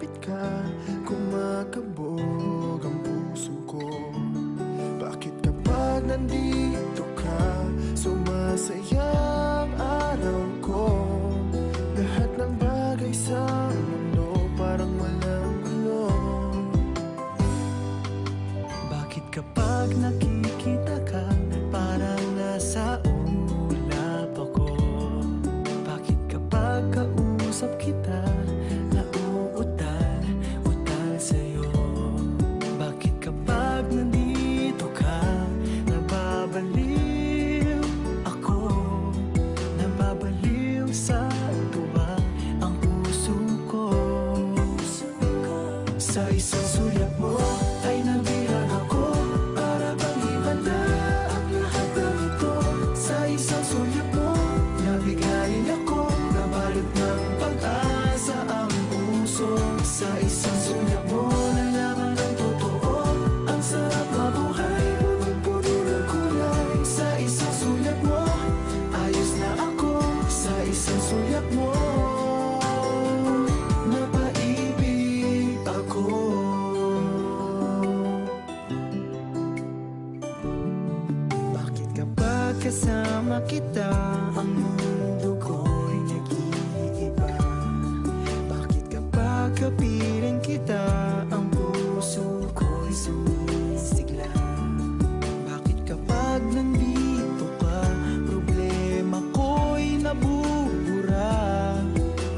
lumapit ka, kumakabog ang puso ko. Bakit kapag nandito ka, sumasaya ang araw ko? Lahat ng bagay sa mundo parang walang gulo. Bakit kapag nakikita ka, parang nasa ulap ako? Bakit kapag kausap kita, nauutal-utal sa'yo? Bakit kapag nandito ka, nababaliw ako? Nababaliw sa tuwa ang puso ko. Sa isang sulyap mo ay nabilang ako, para bang himanda ang lahat ng ito. Sa isang sulyap mo, nabigayin ako, nabalot ng pag-asa ang puso. Sa isang sulyap mo, nalaman ng totoo, ang sarap mabuhay, punong-puno ng kulay. Sa isang sulyap mo, ayos na ako. Sa isang sulyap mo, napaibig ako. Bakit kapag kasama kita, ang mundo ko'y nag-iiba? Bakit kapag kapiling kita, ang puso ko'y sumisigla? Bakit kapag nandito ka, problema ko'y nabubura?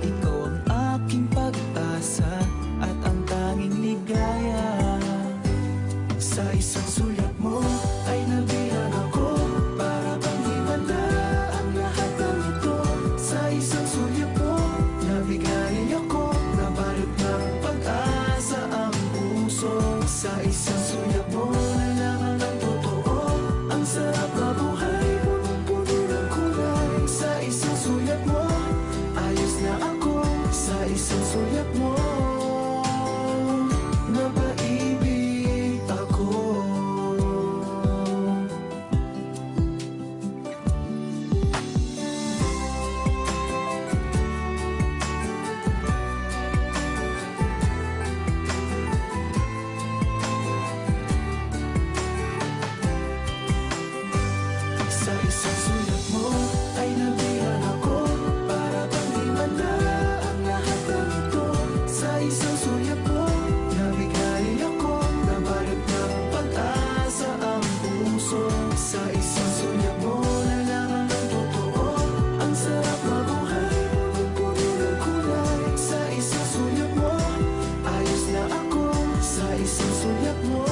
Ikaw ang aking pag-asa at ang tanging ligaya. Sa isang sulyap mo ay nabilang ako, para bang himanda ang lahat ng ito. Sa isang sulyap mo, nabigayin ako, nabalot ng pag-asa ang puso. Sa isang sulyap mo, nalaman ng totoo, ang sarap mabuhay, punong-puno ng kulay. Sa isang sulyap mo, ayos na ako. Sa isang sulyap mo, napaibig ako. Sa isang sulyap mo ay nabilang ako, para bang himanda ang lahat ng ito. Sa isang sulyap mo, nabigayin ako, nabalot ng pag-asa ang puso. Sa isang sulyap mo, nalaman ng totoo, ang sarap mabuhay, punong-puno ng kulay. Sa isang sulyap mo, ayos na ako. Sa isang sulyap mo,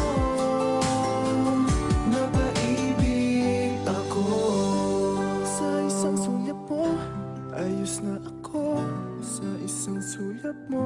napaibig ako. Sa isang sulyap mo, ayos na ako. Sa isang sulyap mo,